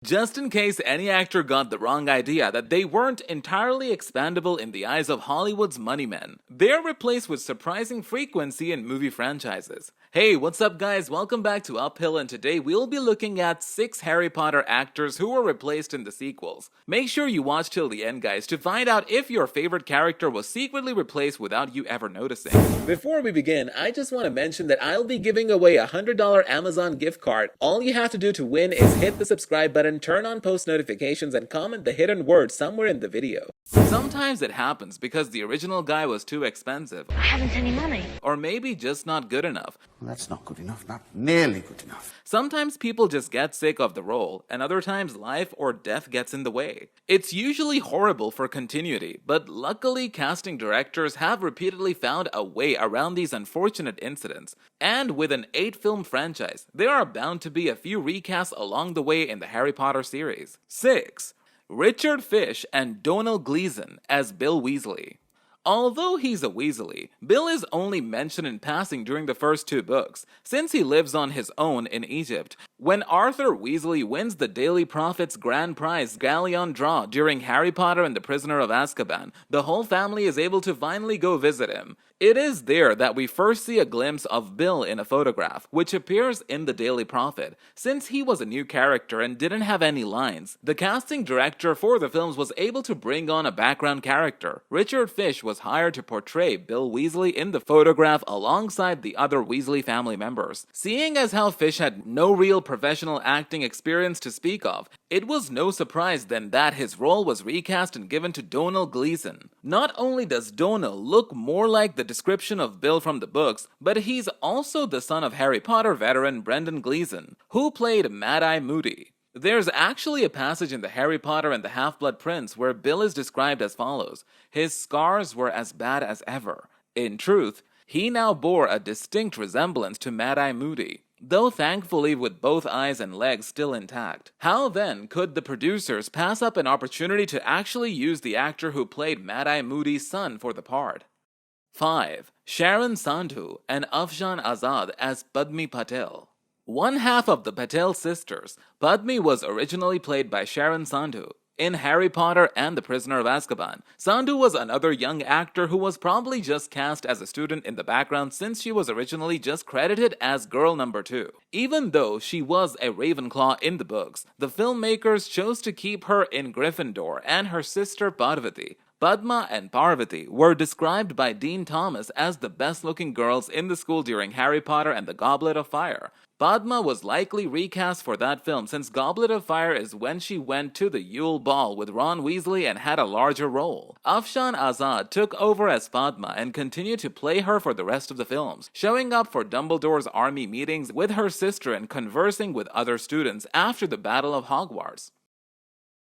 Just in case any actor got the wrong idea that they weren't entirely expandable in the eyes of Hollywood's money men, they're replaced with surprising frequency in movie franchises. Hey, what's up guys? Welcome back to Uphill, and today we'll be looking at 6 Harry Potter actors who were replaced in the sequels. Make sure you watch till the end guys to find out if your favorite character was secretly replaced without you ever noticing. Before we begin, I just want to mention that I'll be giving away a $100 Amazon gift card. All you have to do to win is hit the subscribe button, turn on post notifications, and comment the hidden word somewhere in the video. Sometimes it happens because the original guy was too expensive. I haven't any money. Or maybe just not good enough. Well, that's not good enough, not nearly good enough. Sometimes people just get sick of the role, and other times life or death gets in the way. It's usually horrible for continuity, but luckily casting directors have repeatedly found a way around these unfortunate incidents. And with an 8-film franchise, there are bound to be a few recasts along the way in the Harry Potter series. 6. Richard Fish and Domhnall Gleeson as Bill Weasley. Although he's a Weasley, Bill is only mentioned in passing during the first 2 books, since he lives on his own in Egypt. When Arthur Weasley wins the Daily Prophet's grand prize galleon draw during Harry Potter and the Prisoner of Azkaban, the whole family is able to finally go visit him. It is there that we first see a glimpse of Bill in a photograph, which appears in the Daily Prophet. Since he was a new character and didn't have any lines, the casting director for the films was able to bring on a background character. Richard Fish was hired to portray Bill Weasley in the photograph alongside the other Weasley family members. Seeing as how Fish had no real professional acting experience to speak of, it was no surprise then that his role was recast and given to Domhnall Gleeson. Not only does Domhnall look more like the description of Bill from the books, but he's also the son of Harry Potter veteran Brendan Gleeson, who played Mad-Eye Moody. There's actually a passage in the Harry Potter and the Half-Blood Prince where Bill is described as follows: his scars were as bad as ever. In truth, he now bore a distinct resemblance to Mad-Eye Moody, though thankfully with both eyes and legs still intact. How then could the producers pass up an opportunity to actually use the actor who played Mad-Eye Moody's son for the part? 5. Sharon Sandhu and Afshan Azad as Padmi Patel. One half of the Patel sisters, Padmi was originally played by Sharon Sandhu in Harry Potter and the Prisoner of Azkaban. Sandhu was another young actor who was probably just cast as a student in the background since she was originally just credited as girl number 2. Even though she was a Ravenclaw in the books, the filmmakers chose to keep her in Gryffindor and her sister Parvati. Padma and Parvati were described by Dean Thomas as the best-looking girls in the school during Harry Potter and the Goblet of Fire. Padma was likely recast for that film since Goblet of Fire is when she went to the Yule Ball with Ron Weasley and had a larger role. Afshan Azad took over as Padma and continued to play her for the rest of the films, showing up for Dumbledore's army meetings with her sister and conversing with other students after the Battle of Hogwarts.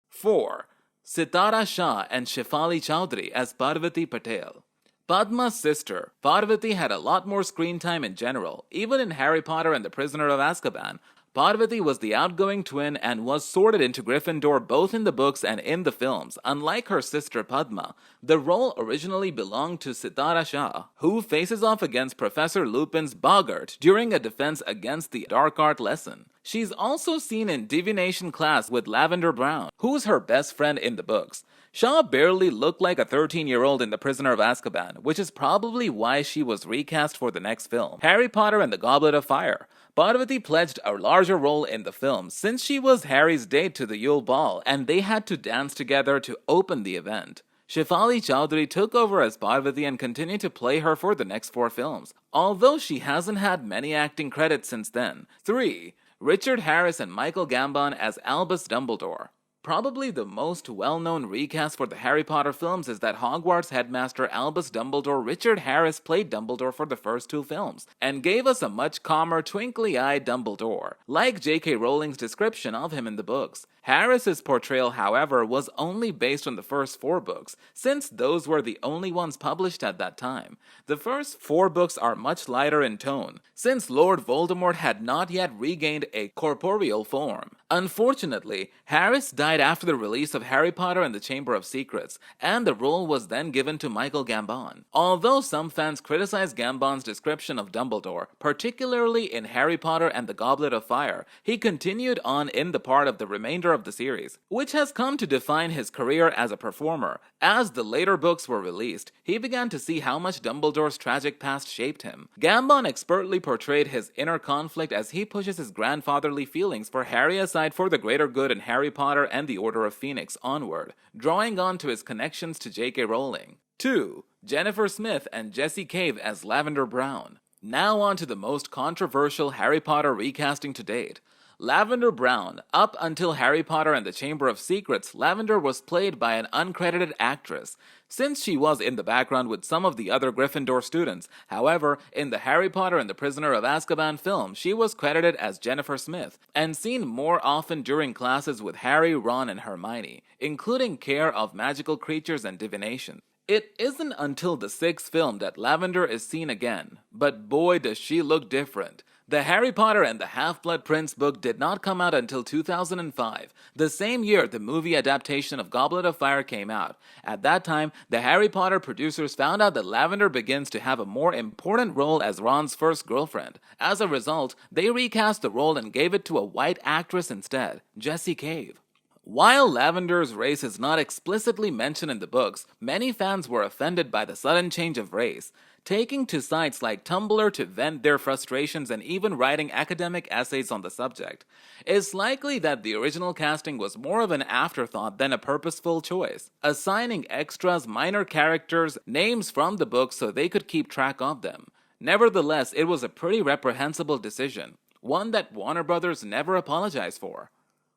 4. Sitara Shah and Shefali Chowdhury as Parvati Patel. Padma's sister, Parvati, had a lot more screen time in general. Even in Harry Potter and the Prisoner of Azkaban, Parvati was the outgoing twin and was sorted into Gryffindor both in the books and in the films. Unlike her sister Padma, the role originally belonged to Sitara Shah, who faces off against Professor Lupin's Boggart during a defense against the dark art lesson. She's also seen in divination class with Lavender Brown, who's her best friend in the books. Shah barely looked like a 13-year-old in The Prisoner of Azkaban, which is probably why she was recast for the next film, Harry Potter and the Goblet of Fire. Parvati pledged a larger role in the film since she was Harry's date to the Yule Ball and they had to dance together to open the event. Shefali Chowdhury took over as Parvati and continued to play her for the next 4 films, although she hasn't had many acting credits since then. 3. Richard Harris and Michael Gambon as Albus Dumbledore. Probably the most well-known recast for the Harry Potter films is that Hogwarts headmaster Albus Dumbledore Richard Harris played Dumbledore for the first 2 films, and gave us a much calmer, twinkly-eyed Dumbledore, like J.K. Rowling's description of him in the books. Harris's portrayal, however, was only based on the first 4 books, since those were the only ones published at that time. The first 4 books are much lighter in tone, since Lord Voldemort had not yet regained a corporeal form. Unfortunately, Harris died after the release of Harry Potter and the Chamber of Secrets, and the role was then given to Michael Gambon. Although some fans criticized Gambon's description of Dumbledore, particularly in Harry Potter and the Goblet of Fire, he continued on in the part of the remainder of the series, which has come to define his career as a performer. As the later books were released, he began to see how much Dumbledore's tragic past shaped him. Gambon expertly portrayed his inner conflict as he pushes his grandfatherly feelings for Harry aside for the greater good in Harry Potter and the Order of Phoenix onward, drawing on to his connections to J.K. Rowling. 2. Jennifer Smith and Jessie Cave as Lavender Brown. Now on to the most controversial Harry Potter recasting to date. Lavender Brown. Up until Harry Potter and the Chamber of Secrets, Lavender was played by an uncredited actress, since she was in the background with some of the other Gryffindor students. However, in the Harry Potter and the Prisoner of Azkaban film, she was credited as Jennifer Smith, and seen more often during classes with Harry, Ron, and Hermione, including care of magical creatures and divination. It isn't until the 6th film that Lavender is seen again, but boy does she look different. The Harry Potter and the Half-Blood Prince book did not come out until 2005, the same year the movie adaptation of Goblet of Fire came out. At that time, the Harry Potter producers found out that Lavender begins to have a more important role as Ron's first girlfriend. As a result, they recast the role and gave it to a white actress instead, Jessie Cave. While Lavender's race is not explicitly mentioned in the books, many fans were offended by the sudden change of race, taking to sites like Tumblr to vent their frustrations and even writing academic essays on the subject. It's likely that the original casting was more of an afterthought than a purposeful choice, assigning extras minor characters names from the book so they could keep track of them. Nevertheless, it was a pretty reprehensible decision, one that Warner Brothers never apologized for.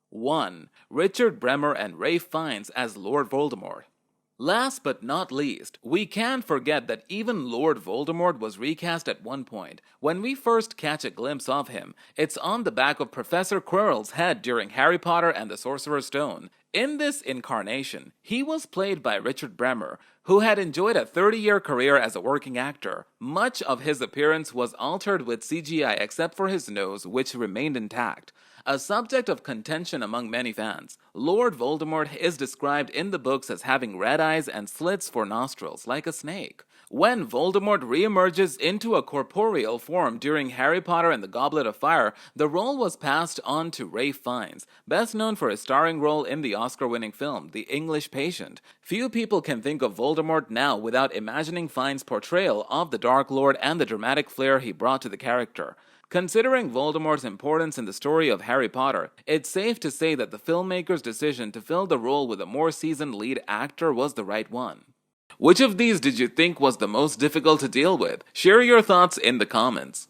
1. Richard Bremer and Ralph Fiennes as Lord Voldemort. Last but not least, we can't forget that even Lord Voldemort was recast at one point. When we first catch a glimpse of him, it's on the back of Professor Quirrell's head during Harry Potter and the Sorcerer's Stone. In this incarnation, he was played by Richard Bremer, who had enjoyed a 30-year career as a working actor. Much of his appearance was altered with CGI except for his nose, which remained intact. A subject of contention among many fans, Lord Voldemort is described in the books as having red eyes and slits for nostrils, like a snake. When Voldemort reemerges into a corporeal form during Harry Potter and the Goblet of Fire, the role was passed on to Ralph Fiennes, best known for his starring role in the Oscar-winning film, The English Patient. Few people can think of Voldemort now without imagining Fiennes' portrayal of the Dark Lord and the dramatic flair he brought to the character. Considering Voldemort's importance in the story of Harry Potter, it's safe to say that the filmmaker's decision to fill the role with a more seasoned lead actor was the right one. Which of these did you think was the most difficult to deal with? Share your thoughts in the comments.